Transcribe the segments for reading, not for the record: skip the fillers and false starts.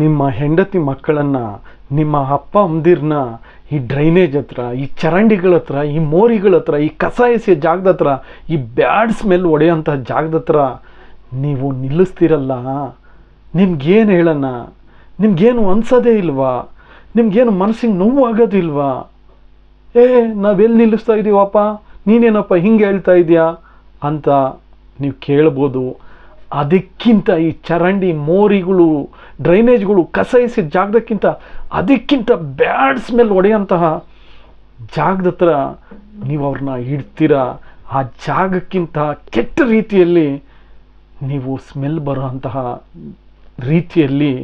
ನಿಮ್ಮ ಹೆಂಡತಿ ಮಕ್ಕಳನ್ನು, ನಿಮ್ಮ ಅಪ್ಪ ಅಮ್ಮದಿರನ್ನ ಈ ಡ್ರೈನೇಜ್ ಹತ್ರ, ಈ ಚರಂಡಿಗಳ ಹತ್ರ, ಈ ಮೋರಿಗಳ ಹತ್ರ, ಈ ಕಸ ಎಸೆಯೋ ಜಾಗದ ಹತ್ರ, ಈ ಬ್ಯಾಡ್ ಸ್ಮೆಲ್ ಹೊಡೆಯೋಂಥ ಜಾಗದ ಹತ್ರ ನೀವು ನಿಲ್ಲಿಸ್ತೀರಲ್ಲ, ನಿಮ್ಗೇನು ಹೇಳೋಣ? ನಿಮ್ಗೇನು ಅನ್ಸೋದೇ ಇಲ್ವಾ? ನಿಮ್ಗೇನು ಮನಸ್ಸಿಗೆ ನೋವು ಆಗೋದಿಲ್ವಾ? ನಾವೆಲ್ಲಿ ನಿಲ್ಲಿಸ್ತಾ ಇದ್ದೀವಪ್ಪ, ನೀನೇನಪ್ಪ ಹಿಂಗೆ ಹೇಳ್ತಾ ಇದೆಯಾ ಅಂತ ನೀವು ಕೇಳ್ಬೋದು. ಅದಕ್ಕಿಂತ ಈ ಚರಂಡಿ, ಮೋರಿಗಳು, ಡ್ರೈನೇಜ್ಗಳು, ಕಸ ಎಸೆದ ಜಾಗದಕ್ಕಿಂತ ಅದಕ್ಕಿಂತ ಬ್ಯಾಡ್ ಸ್ಮೆಲ್ ಹೊಡೆಯೋಂತಹ ಜಾಗದ ಹತ್ರ ನೀವು ಅವ್ರನ್ನ ಇಡ್ತೀರಾ. ಆ ಜಾಗಕ್ಕಿಂತ ಕೆಟ್ಟ ರೀತಿಯಲ್ಲಿ ನೀವು ಸ್ಮೆಲ್ ಬರೋ ಅಂತಹ ರೀತಿಯಲ್ಲಿ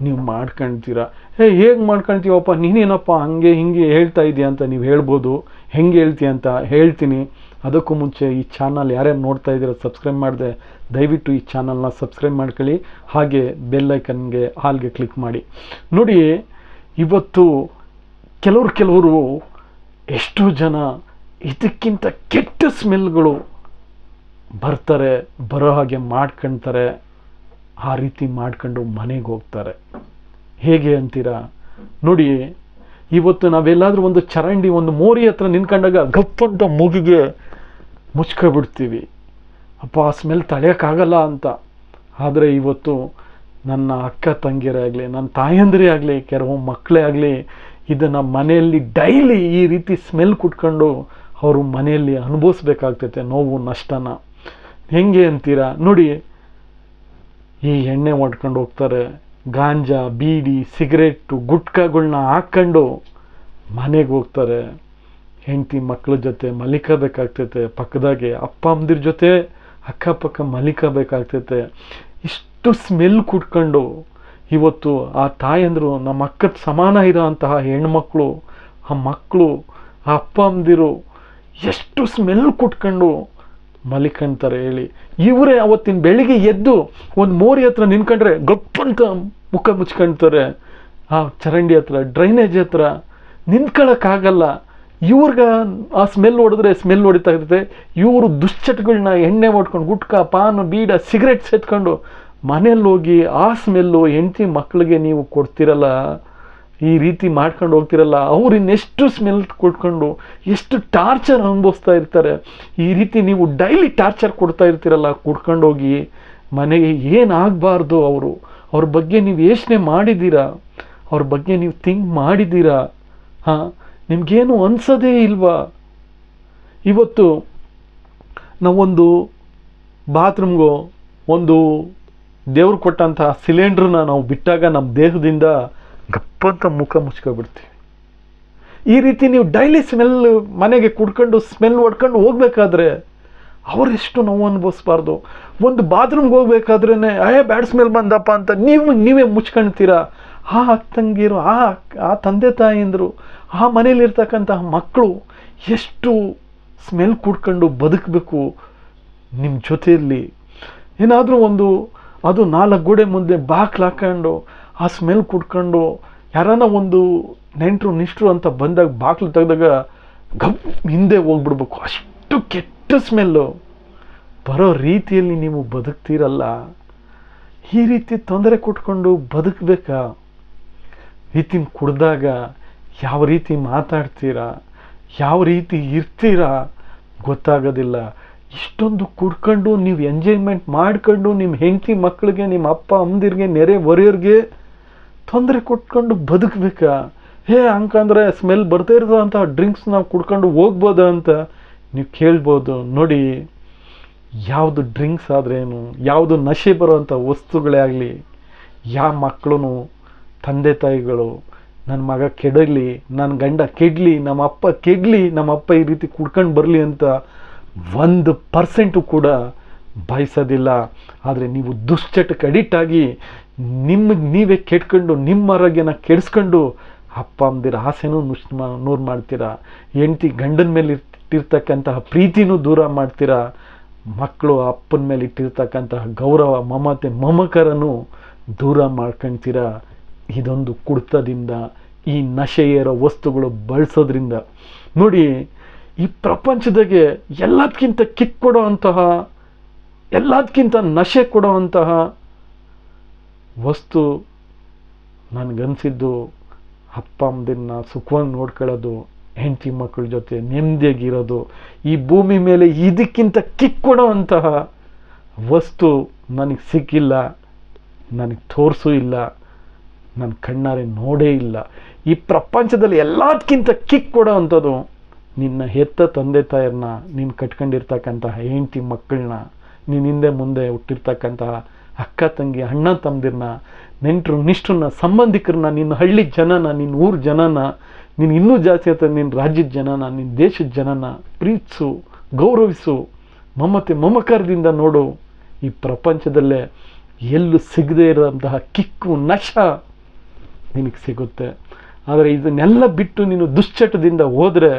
ನೀವು ಮಾಡ್ಕೊಳ್ತೀರ. ಹೇಗೆ ಮಾಡ್ಕೊಳ್ತೀವಪ್ಪ, ನೀನೇನಪ್ಪ ಹಂಗೆ ಹಿಂಗೆ ಹೇಳ್ತಾ ಇದೆಯಾ ಅಂತ ನೀವು ಹೇಳ್ಬೋದು. ಹೆಂಗೆ ಹೇಳ್ತೀಯ ಅಂತ ಹೇಳ್ತೀನಿ. ಅದಕ್ಕೂ ಮುಂಚೆ ಈ ಚಾನಲ್ ಯಾರ್ಯಾರು ನೋಡ್ತಾ ಇದ್ದೀರೋ ಸಬ್ಸ್ಕ್ರೈಬ್ ಮಾಡಿದೆ ದಯವಿಟ್ಟು ಈ ಚಾನಲ್ನ ಸಬ್ಸ್ಕ್ರೈಬ್ ಮಾಡ್ಕೊಳ್ಳಿ. ಹಾಗೆ ಬೆಲ್ಲೈಕನ್ಗೆ ಹಾಲ್ಗೆ ಕ್ಲಿಕ್ ಮಾಡಿ. ನೋಡಿ, ಇವತ್ತು ಕೆಲವರು ಎಷ್ಟೋ ಜನ ಇದಕ್ಕಿಂತ ಕೆಟ್ಟ ಸ್ಮೆಲ್ಗಳು ಬರೋ ಹಾಗೆ ಮಾಡ್ಕೊಳ್ತಾರೆ. ಆ ರೀತಿ ಮಾಡ್ಕೊಂಡು ಮನೆಗೆ ಹೋಗ್ತಾರೆ. ಹೇಗೆ ಅಂತೀರಾ? ನೋಡಿ, ಇವತ್ತು ನಾವೆಲ್ಲಾದರೂ ಒಂದು ಚರಂಡಿ, ಒಂದು ಮೋರಿ ಹತ್ರ ನಿಂತ್ಕೊಂಡಾಗ ಗಪ್ಪಂತ ಮೂಗಿಗೆ ಮುಚ್ಕೊಬಿಡ್ತೀವಿ, ಅಪ್ಪ ಆ ಸ್ಮೆಲ್ ತಡೆಯೋಕ್ಕಾಗಲ್ಲ ಅಂತ. ಆದರೆ ಇವತ್ತು ನನ್ನ ಅಕ್ಕ ತಂಗಿಯರೇ ಆಗಲಿ, ನನ್ನ ತಾಯಂದಿರೇ ಆಗಲಿ, ಕೆಲವು ಮಕ್ಕಳೇ ಆಗಲಿ, ಇದನ್ನು ಮನೆಯಲ್ಲಿ ಡೈಲಿ ಈ ರೀತಿ ಸ್ಮೆಲ್ ಕುಟ್ಕೊಂಡು ಅವರು ಮನೆಯಲ್ಲಿ ಅನುಭವಿಸ್ಬೇಕಾಗ್ತೈತೆ ನೋವು, ನಷ್ಟನ. ಹೆಂಗೆ ಅಂತೀರಾ? ನೋಡಿ, ಈ ಎಣ್ಣೆ ಮಾಡ್ಕೊಂಡು ಹೋಗ್ತಾರೆ, ಗಾಂಜಾ, ಬೀಡಿ, ಸಿಗರೇಟು, ಗುಟ್ಕಾಗಳನ್ನ ಹಾಕ್ಕೊಂಡು ಮನೆಗೆ ಹೋಗ್ತಾರೆ. ಹೆಂಡತಿ ಮಕ್ಕಳ ಜೊತೆ ಮಲಿಕಬೇಕಾಗ್ತೈತೆ, ಪಕ್ಕದಾಗೆ ಅಪ್ಪ ಅಮ್ಮದಿರ ಜೊತೆ ಅಕ್ಕಪಕ್ಕ ಮಲಿಕಬೇಕಾಗ್ತೈತೆ. ಇಷ್ಟು ಸ್ಮೆಲ್ ಕುಟ್ಕೊಂಡು ಇವತ್ತು ಆ ತಾಯಂದರು, ನಮ್ಮ ಅಕ್ಕದ ಸಮಾನ ಇರೋ ಅಂತಹ ಹೆಣ್ಮಕ್ಳು, ಆ ಮಕ್ಕಳು, ಆ ಅಪ್ಪ ಅಮ್ಮದಿರು ಎಷ್ಟು ಸ್ಮೆಲ್ ಕುಟ್ಕೊಂಡು ಮಲಿಕಂತಾರೆ ಹೇಳಿ. ಇವರೇ ಅವತ್ತಿನ ಬೆಳಿಗ್ಗೆ ಎದ್ದು ಒಂದು ಮೋರಿ ಹತ್ರ ನಿಂತ್ಕೊಂಡ್ರೆ ಗಪ್ಪಂತ ಮುಖ ಮುಚ್ಕೊಳ್ತಾರೆ. ಆ ಚರಂಡಿ ಹತ್ರ, ಡ್ರೈನೇಜ್ ಹತ್ರ ನಿಂತ್ಕೊಳ್ಳೋಕ್ಕಾಗಲ್ಲ. ಇವ್ರಿಗೆ ಆ ಸ್ಮೆಲ್ ಹೊಡೆದ್ರೆ ಸ್ಮೆಲ್ ಹೊಡಿತಾ ಇರ್ತದೆ. ಇವರು ದುಶ್ಚಟಗಳನ್ನ ಎಣ್ಣೆ ಮಾಡ್ಕೊಂಡು ಗುಟ್ಕಾ, ಪಾನ್, ಬೀಡ, ಸಿಗರೇಟ್ ಸೇತ್ಕೊಂಡು ಮನೇಲಿ ಹೋಗಿ ಆ ಸ್ಮೆಲ್ಲು ಹೆಂಡತಿ ಮಕ್ಕಳಿಗೆ ನೀವು ಕೊಡ್ತಿರಲ್ಲ, ಈ ರೀತಿ ಮಾಡ್ಕೊಂಡು ಹೋಗ್ತಿರಲ್ಲ, ಅವ್ರು ಇನ್ನೆಷ್ಟು ಸ್ಮೆಲ್ ಕೊಟ್ಕೊಂಡು ಎಷ್ಟು ಟಾರ್ಚರ್ ಅನುಭವಿಸ್ತಾ ಇರ್ತಾರೆ. ಈ ರೀತಿ ನೀವು ಡೈಲಿ ಟಾರ್ಚರ್ ಕೊಡ್ತಾ ಇರ್ತೀರಲ್ಲ ಕುಡ್ಕೊಂಡೋಗಿ ಮನೆಗೆ. ಏನಾಗಬಾರ್ದು ಅವ್ರ ಬಗ್ಗೆ ನೀವು ಯೋಚನೆ ಮಾಡಿದ್ದೀರಾ? ಅವ್ರ ಬಗ್ಗೆ ನೀವು ಥಿಂಕ್ ಮಾಡಿದ್ದೀರಾ? ನಿಮಗೇನು ಅನ್ಸೋದೇ ಇಲ್ವಾ? ಇವತ್ತು ನಾವೊಂದು ಬಾತ್ರೂಮ್ಗೋ, ಒಂದು ದೇವ್ರು ಕೊಟ್ಟಂತಹ ಸಿಲಿಂಡ್ರನ್ನ ನಾವು ಬಿಟ್ಟಾಗ ನಮ್ಮ ದೇಹದಿಂದ ಗಪ್ಪಂತ ಮುಖ ಮುಚ್ಕೊಬಿಡ್ತೀವಿ. ಈ ರೀತಿ ನೀವು ಡೈಲಿ ಸ್ಮೆಲ್ ಮನೆಗೆ ಕುಡ್ಕೊಂಡು ಸ್ಮೆಲ್ ಹೊಡ್ಕೊಂಡು ಹೋಗ್ಬೇಕಾದ್ರೆ ಅವರೆಷ್ಟು ನೋವು ಅನುಭವಿಸ್ಬಾರ್ದು. ಒಂದು ಬಾತ್ರೂಮ್ಗೆ ಹೋಗ್ಬೇಕಾದ್ರೇ ಬ್ಯಾಡ್ ಸ್ಮೆಲ್ ಬಂದಪ್ಪ ಅಂತ ನೀವೇ ಮುಚ್ಕೊಳ್ತೀರಾ. ಆ ತಂಗಿರು, ಆ ತಂದೆ ತಾಯಿಯಂದರು, ಆ ಮನೇಲಿರ್ತಕ್ಕಂತಹ ಮಕ್ಕಳು ಎಷ್ಟು ಸ್ಮೆಲ್ ಕುಡ್ಕೊಂಡು ಬದುಕಬೇಕು ನಿಮ್ಮ ಜೊತೆಯಲ್ಲಿ. ಏನಾದರೂ ಒಂದು ಅದು 4 ಗೋಡೆ ಮುಂದೆ ಬಾಕ್ಲು ಹಾಕೊಂಡು ಆ ಸ್ಮೆಲ್ ಕುಡ್ಕೊಂಡು ಯಾರನ್ನ ಒಂದು ನೆಂಟರು ನಿಷ್ಟ್ರು ಅಂತ ಬಂದಾಗ ಬಾಕ್ಲು ತೆಗೆದಾಗ ಹಿಂದೆ ಹೋಗ್ಬಿಡ್ಬೇಕು. ಅಷ್ಟು ಕೆಟ್ಟ ಸ್ಮೆಲ್ಲು ಬರೋ ರೀತಿಯಲ್ಲಿ ನೀವು ಬದುಕ್ತೀರಲ್ಲ. ಈ ರೀತಿ ತೊಂದರೆ ಕೊಟ್ಕೊಂಡು ಬದುಕಬೇಕಾ? ರೀತಿ ಕುಡ್ದಾಗ ಯಾವ ರೀತಿ ಮಾತಾಡ್ತೀರಾ, ಯಾವ ರೀತಿ ಇರ್ತೀರಾ ಗೊತ್ತಾಗೋದಿಲ್ಲ. ಇಷ್ಟೊಂದು ಕುಡ್ಕೊಂಡು ನೀವು ಎಂಜಾಯ್ಮೆಂಟ್ ಮಾಡ್ಕೊಂಡು ನಿಮ್ಮ ಹೆಂಡತಿ ಮಕ್ಕಳಿಗೆ, ನಿಮ್ಮ ಅಪ್ಪ ಅಮ್ಮದಿರಿಗೆ, ನೆರೆ ಹೊರೆಯವ್ರಿಗೆ ತೊಂದರೆ ಕೊಟ್ಕೊಂಡು ಬದುಕಬೇಕಾ? ಹಂಗಂದ್ರೆ ಸ್ಮೆಲ್ ಬರ್ತಾ ಇರೋದು ಅಂತ ಡ್ರಿಂಕ್ಸ್ ನಾವು ಕುಡ್ಕೊಂಡು ಹೋಗ್ಬೋದಾ ಅಂತ ನೀವು ಕೇಳ್ಬೋದು. ನೋಡಿ, ಯಾವುದು ಡ್ರಿಂಕ್ಸ್ ಆದ್ರೇನು, ಯಾವುದು ನಶೆ ಬರೋವಂಥ ವಸ್ತುಗಳೇ ಆಗಲಿ, ಯಾವ ಮಕ್ಕಳು ತಂದೆ ತಾಯಿಗಳು ನನ್ನ ಮಗ ಕೆಡಲಿ, ನನ್ನ ಗಂಡ ಕೆಡಲಿ, ನಮ್ಮ ಅಪ್ಪ ಕೆಡಲಿ, ನಮ್ಮ ಅಪ್ಪ ಈ ರೀತಿ ಕುಡ್ಕೊಂಡು ಬರಲಿ ಅಂತ 1% ಕೂಡ ಬಯಸೋದಿಲ್ಲ. ಆದರೆ ನೀವು ದುಶ್ಚಟಕ್ಕೆ ಅಡಿಕ್ಟ್ ಆಗಿ ನಿಮಗೆ ನೀವೇ ಕೆಡ್ಕೊಂಡು ನಿಮ್ಮ ಆರೋಗ್ಯನ ಕೆಡಿಸ್ಕೊಂಡು ಅಪ್ಪ ಅಮ್ಮದಿರ ಆಸೆನೂ ನೂರು ಮಾಡ್ತೀರಾ. ಹೆಂಡತಿ ಗಂಡನ ಮೇಲೆ ಇಟ್ಟಿರ್ತಕ್ಕಂತಹ ಪ್ರೀತಿನೂ ದೂರ ಮಾಡ್ತೀರಾ. ಮಕ್ಕಳು ಅಪ್ಪನ ಮೇಲೆ ಇಟ್ಟಿರ್ತಕ್ಕಂತಹ ಗೌರವ, ಮಮತೆ, ಮಮಕರನು ದೂರ ಮಾಡ್ಕೊಳ್ತೀರಾ. ಇದೊಂದು ಕುಡ್ತದಿಂದ, ಈ ನಶೆ ಏರೋ ವಸ್ತುಗಳು ಬಳಸೋದ್ರಿಂದ. ನೋಡಿ, ಈ ಪ್ರಪಂಚದಾಗೆ ಎಲ್ಲದಕ್ಕಿಂತ ಕಿಕ್ ಕೊಡೋ ಅಂತಹ, ಎಲ್ಲದಕ್ಕಿಂತ ನಶೆ ಕೊಡೋ ಅಂತಹ ವಸ್ತು ನನಗನ್ಸಿದ್ದು ಅಪ್ಪ ಅಮ್ಮದನ್ನ ಸುಖವಾಗಿ ನೋಡ್ಕೊಳ್ಳೋದು, ಹೆಂಡತಿ ಮಕ್ಕಳ ಜೊತೆ ನೆಮ್ಮದಿಯಾಗಿರೋದು, ಈ ಭೂಮಿ ಮೇಲೆ ಇದಕ್ಕಿಂತ ಕಿಕ್ ಕೊಡೋವಂತಹ ವಸ್ತು ನನಗೆ ಸಿಕ್ಕಿಲ್ಲ, ನನಗೆ ತೋರಿಸೂ ಇಲ್ಲ, ನನ್ನ ಕಣ್ಣಾರೆ ನೋಡೇ ಇಲ್ಲ. ಈ ಪ್ರಪಂಚದಲ್ಲಿ ಎಲ್ಲದಕ್ಕಿಂತ ಕಿಕ್ ಕೊಡೋ ಅಂಥದ್ದು ನಿನ್ನ ಹೆತ್ತ ತಂದೆ ತಾಯರನ್ನ, ನೀನು ಕಟ್ಕೊಂಡಿರ್ತಕ್ಕಂತಹ ಹೆಂಡತಿ ಮಕ್ಕಳನ್ನ, ನೀನು ಹಿಂದೆ ಮುಂದೆ ಹುಟ್ಟಿರ್ತಕ್ಕಂತಹ ಅಕ್ಕ ತಂಗಿ ಅಣ್ಣ ತಮ್ಮದಿರನ್ನ, ನೆಂಟರು ನಿಷ್ಠರನ್ನ, ಸಂಬಂಧಿಕರನ್ನ, ನಿನ್ನ ಹಳ್ಳಿ ಜನನ, ನಿನ್ನ ಊರ ಜನನ, ನೀನು ಇನ್ನೂ ಜಾಸ್ತಿ ಆಯ್ತು ನಿನ್ನ ರಾಜ್ಯದ ಜನನ, ನಿನ್ನ ದೇಶದ ಜನನ ಪ್ರೀತಿಸು, ಗೌರವಿಸು, ಮಮತೆ ಮಮಕಾರದಿಂದ ನೋಡು. ಈ ಪ್ರಪಂಚದಲ್ಲೇ ಎಲ್ಲೂ ಸಿಗದೇ ಇರೋಂತಹ ಕಿಕ್ಕು ನಶ ನಿನಗೆ ಸಿಗುತ್ತೆ. ಆದರೆ ಇದನ್ನೆಲ್ಲ ಬಿಟ್ಟು ನೀನು ದುಶ್ಚಟದಿಂದ ಹೋದರೆ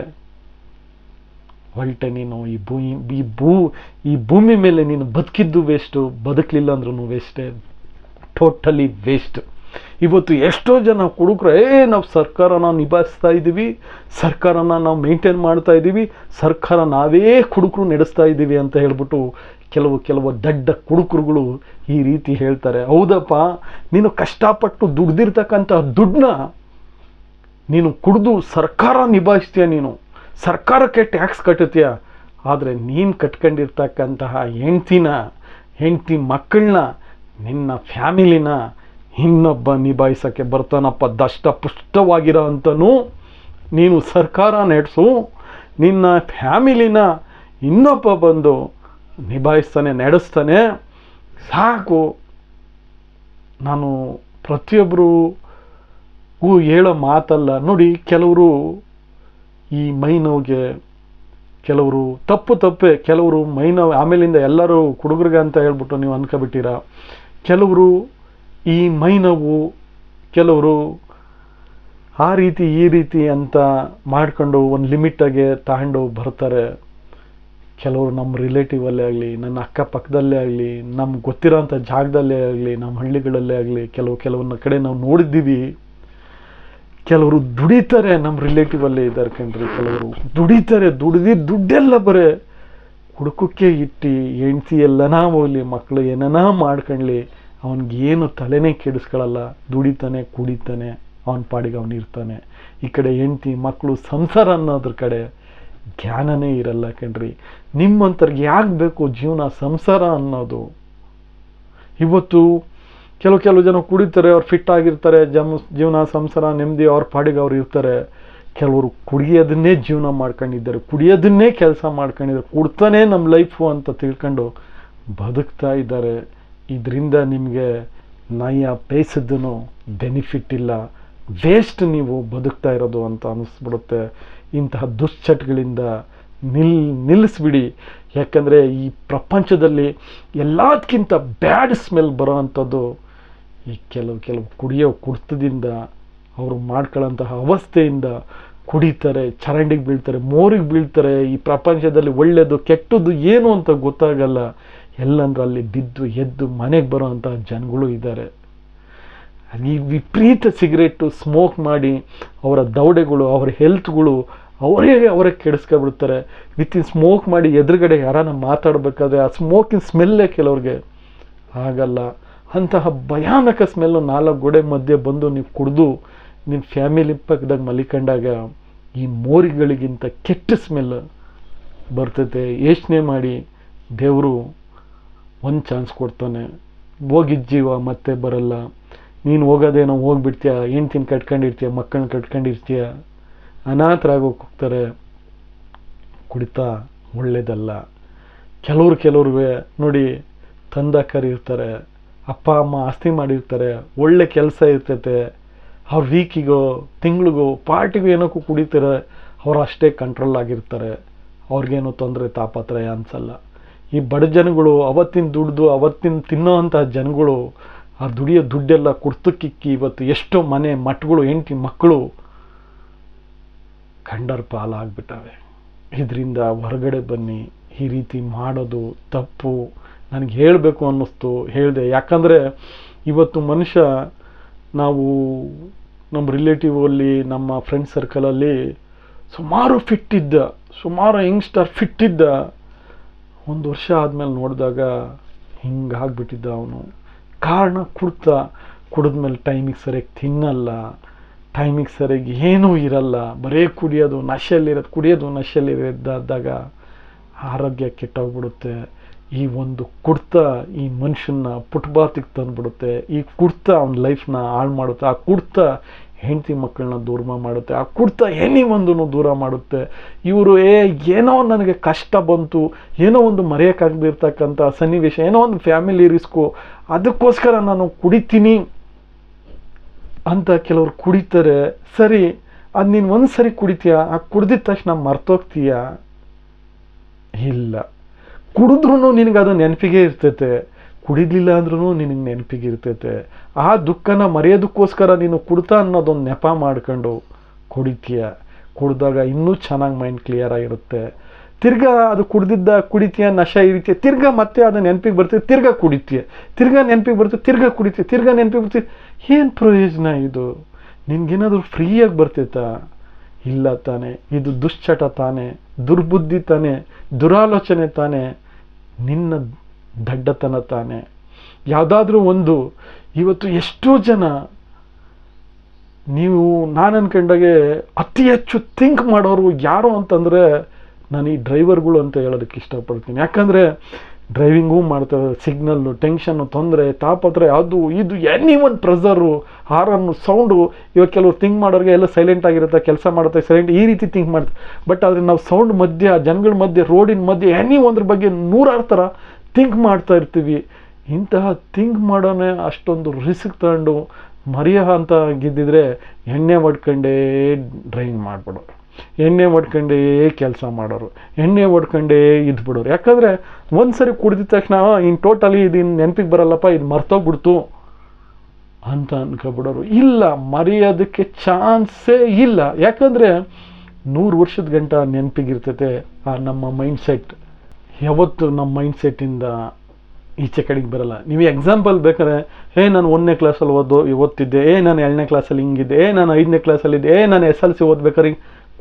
ಹೊರಟೆ ನೀನು ಈ ಭೂಮಿ ಮೇಲೆ ನೀನು ಬದುಕಿದ್ದು ವೇಸ್ಟು, ಬದುಕಲಿಲ್ಲ ಅಂದ್ರೂ ವೇಸ್ಟೇ, ಟೋಟಲಿ ವೇಸ್ಟ್. ಇವತ್ತು ಎಷ್ಟೋ ಜನ ಕುಡುಕರು ನಾವು ಸರ್ಕಾರನ ನಿಭಾಯಿಸ್ತಾ ಇದ್ದೀವಿ, ಸರ್ಕಾರನ ನಾವು ಮೇಂಟೈನ್ ಮಾಡ್ತಾ ಇದ್ದೀವಿ, ಸರ್ಕಾರ ನಾವೇ ಕುಡುಕರು ನಡೆಸ್ತಾ ಇದ್ದೀವಿ ಅಂತ ಹೇಳ್ಬಿಟ್ಟು ಕೆಲವು ದಡ್ಡ ಕುಡುಕರುಗಳು ಈ ರೀತಿ ಹೇಳ್ತಾರೆ. ಹೌದಪ್ಪ, ನೀನು ಕಷ್ಟಪಟ್ಟು ದುಡ್ದಿರ್ತಕ್ಕಂಥ ದುಡ್ಡನ್ನ ನೀನು ಕುಡಿದು ಸರ್ಕಾರ ನಿಭಾಯಿಸ್ತೀಯ, ನೀನು ಸರ್ಕಾರಕ್ಕೆ ಟ್ಯಾಕ್ಸ್ ಕಟ್ಟುತ್ತೀಯ. ಆದರೆ ನೀನು ಕಟ್ಕೊಂಡಿರ್ತಕ್ಕಂತಹ ಹೆಂಡತಿ ಮಕ್ಕಳನ್ನ, ನಿನ್ನ ಫ್ಯಾಮಿಲಿನ ಇನ್ನೊಬ್ಬ ನಿಭಾಯಿಸೋಕ್ಕೆ ಬರ್ತಾನಪ್ಪ. ದಷ್ಟಪುಷ್ಟವಾಗಿರೋ ಅಂತನೂ ನೀನು ಸರ್ಕಾರ ನಡೆಸು, ನಿನ್ನ ಫ್ಯಾಮಿಲಿನ ಇನ್ನೊಬ್ಬ ಬಂದು ನಿಭಾಯಿಸ್ತಾನೆ, ನಡೆಸ್ತಾನೆ. ಸಾಕು. ನಾನು ಪ್ರತಿಯೊಬ್ಬರಿಗೂ ಹೇಳೋ ಮಾತಲ್ಲ ನೋಡಿ. ಕೆಲವರು ಈ ಮೈ ನೋವಿಗೆ, ಕೆಲವರು ತಪ್ಪೆ, ಕೆಲವರು ಮೈ ನೋವು ಆಮೇಲಿಂದ ಎಲ್ಲರೂ ಹುಡುಗರಿಗೆ ಅಂತ ಹೇಳ್ಬಿಟ್ಟು ನೀವು ಅನ್ಕೊಬಿಟ್ಟಿರ. ಕೆಲವರು ಈ ಮೈ ನೋವು, ಕೆಲವರು ಆ ರೀತಿ ಈ ರೀತಿ ಅಂತ ಮಾಡ್ಕೊಂಡು ಒಂದು ಲಿಮಿಟಾಗೆ ತಗೊಂಡು ಬರ್ತಾರೆ. ಕೆಲವರು ನಮ್ಮ ರಿಲೇಟಿವಲ್ಲೇ ಆಗಲಿ, ನನ್ನ ಅಕ್ಕಪಕ್ಕದಲ್ಲೇ ಆಗಲಿ, ನಮ್ಗೆ ಗೊತ್ತಿರೋ ಅಂಥ ಜಾಗದಲ್ಲೇ ಆಗಲಿ, ನಮ್ಮ ಹಳ್ಳಿಗಳಲ್ಲೇ ಆಗಲಿ, ಕೆಲವೊಂದು ಕಡೆ ನಾವು ನೋಡಿದ್ದೀವಿ. ಕೆಲವರು ದುಡಿತಾರೆ, ನಮ್ಮ ರಿಲೇಟಿವಲ್ಲೇ ಇದ್ದಾರೆ ಕಣ್ರಿ. ಕೆಲವರು ದುಡಿತಾರೆ, ದುಡ್ಡೆಲ್ಲ ಬರೇ ಹುಡುಕಕ್ಕೆ ಇಟ್ಟು, ಹೆಂಡ್ತಿ ಎಲ್ಲನಾ ಹೋಗ್ಲಿ, ಮಕ್ಕಳು ಏನನಾ ಮಾಡ್ಕೊಳ್ಳಿ, ಅವನಿಗೇನು ತಲೆನೇ ಕೆಡಿಸ್ಕೊಳ್ಳಲ್ಲ. ದುಡಿತಾನೆ, ಕುಡಿತಾನೆ, ಅವನ ಪಾಡಿಗೆ ಅವನಿರ್ತಾನೆ. ಈ ಕಡೆ ಹೆಂಡ್ತಿ ಮಕ್ಕಳು ಸಂಸಾರ ಅನ್ನೋದ್ರ ಕಡೆ ಜ್ಞಾನನೇ ಇರಲ್ಲ ಕಣ್ರಿ. ನಿಮ್ಮಂಥವ್ರಿಗೆ ಯಾಕೆ ಬೇಕು ಜೀವನ, ಸಂಸಾರ ಅನ್ನೋದು? ಇವತ್ತು ಕೆಲವು ಜನ ಕುಡಿತಾರೆ, ಅವ್ರು ಫಿಟ್ ಆಗಿರ್ತಾರೆ, ಜೀವನ ಸಂಸಾರ ನೆಮ್ಮದಿ ಅವ್ರ ಪಾಡಿಗೆ ಅವ್ರು ಇರ್ತಾರೆ. ಕೆಲವರು ಕುಡಿಯೋದನ್ನೇ ಜೀವನ ಮಾಡ್ಕೊಂಡಿದ್ದಾರೆ, ಕುಡಿಯೋದನ್ನೇ ಕೆಲಸ ಮಾಡ್ಕೊಂಡಿದ್ದಾರೆ, ಕುಡ್ತಾನೆ ನಮ್ಮ ಲೈಫು ಅಂತ ತಿಳ್ಕೊಂಡು ಬದುಕ್ತಾ ಇದ್ದಾರೆ. ಇದರಿಂದ ನಿಮಗೆ ನಯ ಪೈಸದ್ದೂ ಬೆನಿಫಿಟ್ ಇಲ್ಲ, ವೇಸ್ಟ್ ನೀವು ಬದುಕ್ತಾ ಇರೋದು ಅಂತ ಅನ್ನಿಸ್ಬಿಡುತ್ತೆ. ಇಂತಹ ದುಶ್ಚಟಗಳಿಂದ ನಿಲ್ಲಿಸ್ಬಿಡಿ. ಯಾಕಂದರೆ ಈ ಪ್ರಪಂಚದಲ್ಲಿ ಎಲ್ಲದಕ್ಕಿಂತ ಬ್ಯಾಡ್ ಸ್ಮೆಲ್ ಬರೋ ಅಂಥದ್ದು ಈ ಕೆಲವು ಕುಡ್ತದಿಂದ, ಅವರು ಮಾಡ್ಕೊಳ್ಳೋಂತಹ ಅವಸ್ಥೆಯಿಂದ ಕುಡಿತಾರೆ, ಚರಂಡಿಗೆ ಬೀಳ್ತಾರೆ, ಮೋರಿಗೆ ಬೀಳ್ತಾರೆ. ಈ ಪ್ರಪಂಚದಲ್ಲಿ ಒಳ್ಳೆಯದು ಕೆಟ್ಟದ್ದು ಏನು ಅಂತ ಗೊತ್ತಾಗಲ್ಲ. ಎಲ್ಲಂದ್ರೆ ಅಲ್ಲಿ ಬಿದ್ದು ಎದ್ದು ಮನೆಗೆ ಬರೋ ಅಂತಹ ಜನಗಳು ಇದ್ದಾರೆ. ಈ ವಿಪರೀತ ಸಿಗರೇಟು ಸ್ಮೋಕ್ ಮಾಡಿ ಅವರ ದವಡೆಗಳು, ಅವರ ಹೆಲ್ತ್ಗಳು ಅವರೇ ಕೆಡಿಸ್ಕೊಬಿಡ್ತಾರೆ. ಸ್ಮೋಕ್ ಮಾಡಿ ಎದುರುಗಡೆ ಯಾರನ್ನ ಮಾತಾಡಬೇಕಾದ್ರೆ ಆ ಸ್ಮೋಕಿನ ಸ್ಮೆಲ್ಲೇ ಕೆಲವ್ರಿಗೆ ಆಗಲ್ಲ. ಅಂತಹ ಭಯಾನಕ ಸ್ಮೆಲ್ಲು 4 ಗೋಡೆ ಮಧ್ಯೆ ಬಂದು ನೀವು ಕುಡಿದು ನಿಮ್ಮ ಫ್ಯಾಮಿಲಿ ಪಕ್ಕದಾಗ ಮಲಿಕೊಂಡಾಗ ಈ ಮೋರಿಗಳಿಗಿಂತ ಕೆಟ್ಟ ಸ್ಮೆಲ್ ಬರ್ತೈತೆ. ಯೋಚನೆ ಮಾಡಿ, ದೇವರು ಒಂದು ಚಾನ್ಸ್ ಕೊಡ್ತಾನೆ. ಹೋಗಿದ್ದ ಜೀವ ಮತ್ತೆ ಬರಲ್ಲ. ನೀನು ಹೋಗೋದೇನೋ ಹೋಗ್ಬಿಡ್ತೀಯ, ಹೆಂಡ್ತಿನ ಕಟ್ಕೊಂಡಿರ್ತೀಯ, ಮಕ್ಕಳನ್ನ ಕಟ್ಕೊಂಡಿರ್ತೀಯ, ಅನಾಥರಾಗೋಕೆ ಹೋಗ್ತಾರೆ. ಕುಡಿತಾ ಒಳ್ಳೇದಲ್ಲ. ಕೆಲವ್ರಿಗೆ ನೋಡಿ, ತಂದಕ್ಕರಿರ್ತಾರೆ, ಅಪ್ಪ ಅಮ್ಮ ಆಸ್ತಿ ಮಾಡಿರ್ತಾರೆ, ಒಳ್ಳೆ ಕೆಲಸ ಇರ್ತೈತೆ, ಅವ್ರ ವೀಕಿಗೋ ತಿಂಗಳಿಗೋ ಪಾರ್ಟಿಗೂ ಏನಕ್ಕೂ ಕುಡಿತಾರೆ, ಅವ್ರು ಅಷ್ಟೇ ಕಂಟ್ರೋಲ್ ಆಗಿರ್ತಾರೆ, ಅವ್ರಿಗೇನು ತೊಂದರೆ ತಾಪತ್ರಯ ಅನ್ಸಲ್ಲ. ಈ ಬಡ ಜನಗಳು ಅವತ್ತಿನ ಅವತ್ತಿನ ತಿನ್ನೋ ಅಂಥ ಜನಗಳು ಆ ದುಡಿಯೋ ದುಡ್ಡೆಲ್ಲ ಕುಡ್ತಕ್ಕಿಕ್ಕಿ ಇವತ್ತು ಎಷ್ಟೋ ಮನೆ ಮಠಗಳು, ಹೆಂಡತಿ ಮಕ್ಕಳು ಕಂಡರ್ ಪಾಲಾಗ್ಬಿಟ್ಟವೆ. ಇದರಿಂದ ಹೊರಗಡೆ ಬನ್ನಿ. ಈ ರೀತಿ ಮಾಡೋದು ತಪ್ಪು. ನನಗೆ ಹೇಳಬೇಕು ಅನ್ನಿಸ್ತು, ಹೇಳಿದೆ. ಯಾಕಂದರೆ ಇವತ್ತು ಮನುಷ್ಯ, ನಾವು ನಮ್ಮ ರಿಲೇಟಿವಲ್ಲಿ, ನಮ್ಮ ಫ್ರೆಂಡ್ ಸರ್ಕಲಲ್ಲಿ ಸುಮಾರು ಯಂಗ್ಸ್ಟರ್ ಫಿಟ್ಟಿದ್ದ. 1 ವರ್ಷ ಆದಮೇಲೆ ನೋಡಿದಾಗ ಹಿಂಗಾಗ್ಬಿಟ್ಟಿದ್ದ ಅವನು. ಕಾರಣ ಕುಡಿದ್ಮೇಲೆ ಟೈಮಿಗೆ ಸರಿಯಾಗಿ ತಿನ್ನಲ್ಲ, ಟೈಮಿಗೆ ಸರಿಯಾಗಿ ಏನೂ ಇರಲ್ಲ, ಬರೀ ಕುಡಿಯೋದು ನಶೆಯಲ್ಲಿರೋದಾಗ ಆರೋಗ್ಯ ಕೆಟ್ಟೋಗ್ಬಿಡುತ್ತೆ. ಈ ಒಂದು ಕುಡ್ತ ಈ ಮನುಷ್ಯನ ಪುಟ್ಬಾತಿಗೆ ತಂದುಬಿಡುತ್ತೆ. ಈ ಕುಡ್ತ ಅವನ ಲೈಫ್ನ ಹಾಳು ಮಾಡುತ್ತೆ. ಆ ಕುಡ್ತ ಹೆಂಡತಿ ಮಕ್ಕಳನ್ನ ದೂರ ಮಾಡುತ್ತೆ. ಆ ಕುಡ್ತ ಒಂದನ್ನು ದೂರ ಮಾಡುತ್ತೆ. ಇವರು ಏನೋ ನನಗೆ ಕಷ್ಟ ಬಂತು, ಏನೋ ಒಂದು ಮರೆಯೋಕ್ಕಾಗದಿರ್ತಕ್ಕಂಥ ಸನ್ನಿವೇಶ, ಏನೋ ಒಂದು ಫ್ಯಾಮಿಲಿ ರಿಸ್ಕು, ಅದಕ್ಕೋಸ್ಕರ ನಾನು ಕುಡಿತೀನಿ ಅಂತ ಕೆಲವರು ಕುಡಿತಾರೆ. ಸರಿ, ಅದು ನೀನು ಒಂದು ಸರಿ ಕುಡಿತೀಯ, ಆ ಕುಡ್ದಿದ ತಕ್ಷಣ ಮರ್ತೋಗ್ತೀಯ? ಇಲ್ಲ, ಕುಡಿದ್ರೂ ನಿನಗೆ ಅದು ನೆನಪಿಗೆ ಇರ್ತೈತೆ, ಕುಡಿಲಿಲ್ಲ ಅಂದ್ರೂ ನಿನಗೆ ನೆನಪಿಗೆ ಇರ್ತೈತೆ. ಆ ದುಃಖನ ಮರೆಯೋದಕ್ಕೋಸ್ಕರ ನೀನು ಕುಡ್ತಾ ಅನ್ನೋದೊಂದು ನೆಪ ಮಾಡ್ಕೊಂಡು ಕುಡಿತೀಯ. ಕುಡ್ದಾಗ ಇನ್ನೂ ಚೆನ್ನಾಗಿ ಮೈಂಡ್ ಕ್ಲಿಯರ್ ಆಗಿರುತ್ತೆ. ತಿರ್ಗಾ ಅದು ಕುಡಿತೀಯ, ನಶೆ ಇರಿತೀಯ, ತಿರ್ಗಾ ಮತ್ತೆ ಅದು ನೆನಪಿಗೆ ಬರ್ತೀಯ, ತಿರ್ಗಾ ಕುಡಿತೀಯ, ತಿರ್ಗಾ ನೆನಪಿಗೆ ಬರ್ತೀಯ, ತಿರ್ಗಾ ಕುಡಿತೀಯ, ತಿರ್ಗಾ ನೆನಪಿಗೆ ಬರ್ತೀಯ. ಏನು ಪ್ರಯೋಜನ ಇದು? ನಿನ್ಗೇನಾದರೂ ಫ್ರೀಯಾಗಿ ಬರ್ತೈತಾ? ಇಲ್ಲ ತಾನೆ. ಇದು ದುಶ್ಚಟ ತಾನೆ, ದುರ್ಬುದ್ಧಿ ತಾನೆ, ದುರಾಲೋಚನೆ ತಾನೆ, ನಿನ್ನ ದಡ್ಡತನ ತಾನೆ. ಯಾವುದಾದ್ರೂ ಒಂದು ಇವತ್ತು ಎಷ್ಟೋ ಜನ, ನೀವು ನಾನು ಅನ್ಕೊಂಡಾಗೆ ಅತಿ ಹೆಚ್ಚು ಥಿಂಕ್ ಮಾಡೋರು ಯಾರು ಅಂತಂದರೆ ನಾನು ಈ ಡ್ರೈವರ್ಗಳು ಅಂತ ಹೇಳೋದಕ್ಕೆ ಇಷ್ಟಪಡ್ತೀನಿ. ಯಾಕಂದರೆ ಡ್ರೈವಿಂಗೂ ಮಾಡ್ತಾರೆ, ಸಿಗ್ನಲ್ಲು, ಟೆನ್ಷನ್ನು, ತೊಂದರೆ, ತಾಪತ್ರೆ, ಅದು ಇದು ಒಂದು ಪ್ರೆಸರು, ಹಾರನ್ನು, ಸೌಂಡು. ಇವಾಗ ಕೆಲವರು ಥಿಂಕ್ ಮಾಡೋರಿಗೆ ಎಲ್ಲ ಸೈಲೆಂಟ್ ಆಗಿರುತ್ತೆ, ಕೆಲಸ ಮಾಡುತ್ತೆ ಸೈಲೆಂಟ್, ಈ ರೀತಿ ಥಿಂಕ್ ಮಾಡ್ತಾರೆ. ಬಟ್ ಆದರೆ ನಾವು ಸೌಂಡ್ ಮಧ್ಯೆ, ಜನಗಳ ಮಧ್ಯೆ, ರೋಡಿನ ಮಧ್ಯೆ ಒಂದ್ರ ಬಗ್ಗೆ 100 ಥರ ಥಿಂಕ್ ಮಾಡ್ತಾ ಇರ್ತೀವಿ. ಇಂತಹ ಥಿಂಕ್ ಮಾಡೋನೇ ಅಷ್ಟೊಂದು ರಿಸ್ಕ್ ತಗೊಂಡು ಮರೆಯೋ ಅಂತ ಗಿದ್ದಿದ್ರೆ ಎಣ್ಣೆ ಹೊಡ್ಕೊಂಡೇ ಡ್ರೈವಿಂಗ್ ಮಾಡಿಬಿಡೋರು, ಎಣ್ಣೆ ಹೊಡ್ಕೊಂಡೇ ಕೆಲಸ ಮಾಡೋರು, ಎಣ್ಣೆ ಹೊಡ್ಕೊಂಡೇ ಇದ್ಬಿಡೋರು. ಯಾಕಂದರೆ ಒಂದು ಸರಿ ಕುಡಿದ ತಕ್ಷಣ ಇನ್ನು ಟೋಟಲಿ ಇದು ನೆನಪಿಗೆ ಬರಲ್ಲಪ್ಪ, ಇದು ಮರ್ತೋಗ್ಬಿಡ್ತು ಅಂತ ಅನ್ಕೊಬಿಡೋರು. ಇಲ್ಲ, ಮರೆಯೋದಕ್ಕೆ ಚಾನ್ಸೇ ಇಲ್ಲ. ಯಾಕಂದರೆ 100 ವರ್ಷದ ಗಂಟ ನೆನಪಿಗಿರ್ತೈತೆ ಆ ನಮ್ಮ ಮೈಂಡ್ಸೆಟ್. ಯಾವತ್ತು ನಮ್ಮ ಮೈಂಡ್ಸೆಟ್ಟಿಂದ ಈಚೆ ಕಡೆಗೆ ಬರಲ್ಲ. ನೀವು ಎಕ್ಸಾಂಪಲ್ ಬೇಕಾದ್ರೆ, ನಾನು 1ನೇ ಕ್ಲಾಸಲ್ಲಿ ಓದ್ತಿದ್ದೆ, ನಾನು 2ನೇ ಕ್ಲಾಸಲ್ಲಿ ಹಿಂಗಿದ್ದೆ, ನಾನು 5ನೇ ಕ್ಲಾಸಲ್ಲಿದ್ದೆ, ನಾನು SLC ಓದ್ಬೇಕಾದ್ರೆ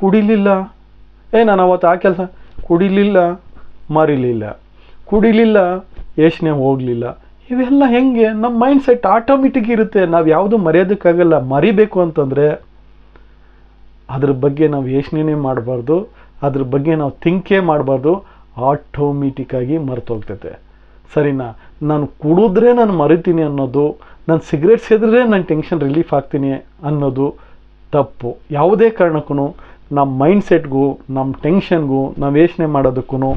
ಕುಡಿಲಿಲ್ಲ, ನಾನು ಅವತ್ತು ಆ ಕೆಲಸ ಕುಡಿಲಿಲ್ಲ, ಮರಿಲಿಲ್ಲ, ಕುಡಿಲಿಲ್ಲ, ಯೋಚನೆ ಹೋಗಲಿಲ್ಲ. ಇವೆಲ್ಲ ಹೆಂಗೆ? ನಮ್ಮ ಮೈಂಡ್ಸೆಟ್ ಆಟೋಮೆಟಿಕ್ ಇರುತ್ತೆ. ನಾವು ಯಾವುದು ಮರೆಯೋದಕ್ಕಾಗಲ್ಲ. ಮರಿಬೇಕು ಅಂತಂದರೆ ಅದ್ರ ಬಗ್ಗೆ ನಾವು ಯೋಚನೆ ಮಾಡಬಾರ್ದು, ಅದ್ರ ಬಗ್ಗೆ ನಾವು ಥಿಂಕೇ ಮಾಡಬಾರ್ದು. ಆಟೋಮೆಟಿಕ್ಕಾಗಿ ಮರ್ತೋಗ್ತೈತೆ. ಸರಿನಾ? ನಾನು ಕುಡಿದ್ರೆ ನಾನು ಮರಿತೀನಿ ಅನ್ನೋದು, ನಾನು ಸಿಗರೇಟ್ ಸೇದಿದ್ರೆ ನಾನು ಟೆನ್ಷನ್ ರಿಲೀಫ್ ಆಗ್ತೀನಿ ಅನ್ನೋದು ತಪ್ಪು. ಯಾವುದೇ ಕಾರಣಕ್ಕೂ ನಮ್ಮ ಮೈಂಡ್ಸೆಟ್ಗೂ ನಮ್ಮ ಟೆನ್ಷನ್ಗೂ ನಾವು ಯೋಚನೆ ಮಾಡೋದಕ್ಕೂ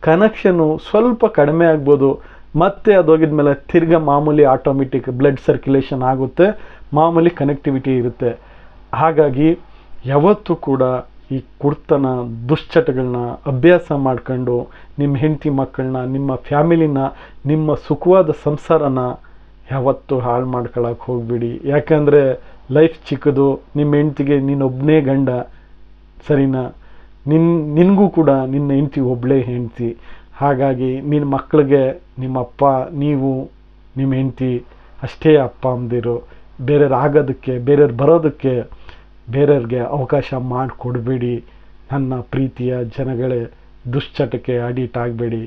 ಕನೆಕ್ಷನ್ನು ಸ್ವಲ್ಪ ಕಡಿಮೆ ಆಗ್ಬೋದು. ಮತ್ತೆ ಅದು ಹೋಗಿದ್ಮೇಲೆ ತಿರ್ಗಾ ಮಾಮೂಲಿ ಆಟೋಮೆಟಿಕ್ ಬ್ಲಡ್ ಸರ್ಕ್ಯುಲೇಷನ್ ಆಗುತ್ತೆ, ಮಾಮೂಲಿ ಕನೆಕ್ಟಿವಿಟಿ ಇರುತ್ತೆ. ಹಾಗಾಗಿ ಯಾವತ್ತೂ ಕೂಡ ಈ ಕುಡ್ತನ, ದುಶ್ಚಟಗಳನ್ನ ಅಭ್ಯಾಸ ಮಾಡ್ಕೊಂಡು ನಿಮ್ಮ ಹೆಂಡತಿ ಮಕ್ಕಳನ್ನ, ನಿಮ್ಮ ಫ್ಯಾಮಿಲಿನ, ನಿಮ್ಮ ಸುಖವಾದ ಸಂಸಾರನ ಯಾವತ್ತೂ ಹಾಳು ಮಾಡ್ಕೊಳ್ಳೋಕೆ ಹೋಗ್ಬಿಡಿ. ಯಾಕಂದರೆ ಲೈಫ್ ಚಿಕ್ಕದು. ನಿಮ್ಮ ಹೆಂಡ್ತಿಗೆ ನೀನೊಬ್ಬನೇ ಗಂಡ, ಸರಿನಾ? ನಿನಗೂ ಕೂಡ ನಿನ್ನ ಹೆಂಡ್ತಿ ಒಬ್ಬಳೇ ಹೆಂಡ್ತಿ. ಹಾಗಾಗಿ ನಿನ್ನ ಮಕ್ಕಳಿಗೆ ನಿಮ್ಮಪ್ಪ, ನೀವು, ನಿಮ್ಮ ಹೆಂಡ್ತಿ ಅಷ್ಟೇ ಅಪ್ಪ ಅಮ್ಮದಿರು. ಬೇರೆಯವ್ರು ಆಗೋದಕ್ಕೆ, ಬೇರೆಯವ್ರು ಬರೋದಕ್ಕೆ ಬೇರೆಯವ್ರಿಗೆ ಅವಕಾಶ ಮಾಡಿಕೊಡ್ಬೇಡಿ. ನನ್ನ ಪ್ರೀತಿಯ ಜನಗಳೇ, ದುಶ್ಚಟಕ್ಕೆ ಅಡಿಟ್ ಆಗಬೇಡಿ.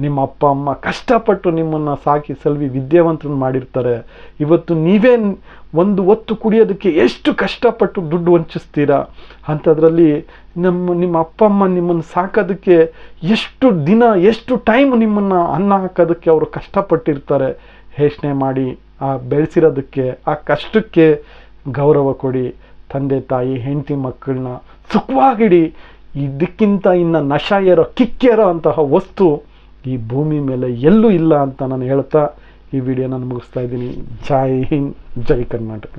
ನಿಮ್ಮ ಅಪ್ಪ ಅಮ್ಮ ಕಷ್ಟಪಟ್ಟು ನಿಮ್ಮನ್ನು ಸಾಕಿ ಸಲ್ವಿ ವಿದ್ಯಾವಂತರನ್ನು ಮಾಡಿರ್ತಾರೆ. ಇವತ್ತು ನೀವೇ ಒಂದು ಹೊತ್ತು ಕುಡಿಯೋದಕ್ಕೆ ಎಷ್ಟು ಕಷ್ಟಪಟ್ಟು ದುಡ್ಡು ವಂಚಿಸ್ತೀರಾ. ಅಂಥದ್ರಲ್ಲಿ ನಿಮ್ಮ ಅಪ್ಪ ಅಮ್ಮ ನಿಮ್ಮನ್ನು ಸಾಕೋದಕ್ಕೆ ಎಷ್ಟು ದಿನ, ಎಷ್ಟು ಟೈಮ್ ನಿಮ್ಮನ್ನು ಅನ್ನ ಹಾಕೋದಕ್ಕೆ ಅವರು ಕಷ್ಟಪಟ್ಟಿರ್ತಾರೆ. ಯೋಚನೆ ಮಾಡಿ, ಆ ಬೆಳೆಸಿರೋದಕ್ಕೆ, ಆ ಕಷ್ಟಕ್ಕೆ ಗೌರವ ಕೊಡಿ. ತಂದೆ ತಾಯಿ, ಹೆಂಡತಿ ಮಕ್ಕಳನ್ನ ಸುಖವಾಗಿಡಿ. ಇದಕ್ಕಿಂತ ಇನ್ನು ನಶ ಏರೋ, ಕಿಕ್ಕೇರೋ ಅಂತಹ ವಸ್ತು ಈ ಭೂಮಿ ಮೇಲೆ ಎಲ್ಲೂ ಇಲ್ಲ ಅಂತ ನಾನು ಹೇಳ್ತಾ ಈ ವಿಡಿಯೋನ ಮುಗಿಸ್ತಾ ಇದ್ದೀನಿ. ಜೈ ಹಿಂದ್, ಜೈ ಕರ್ನಾಟಕ.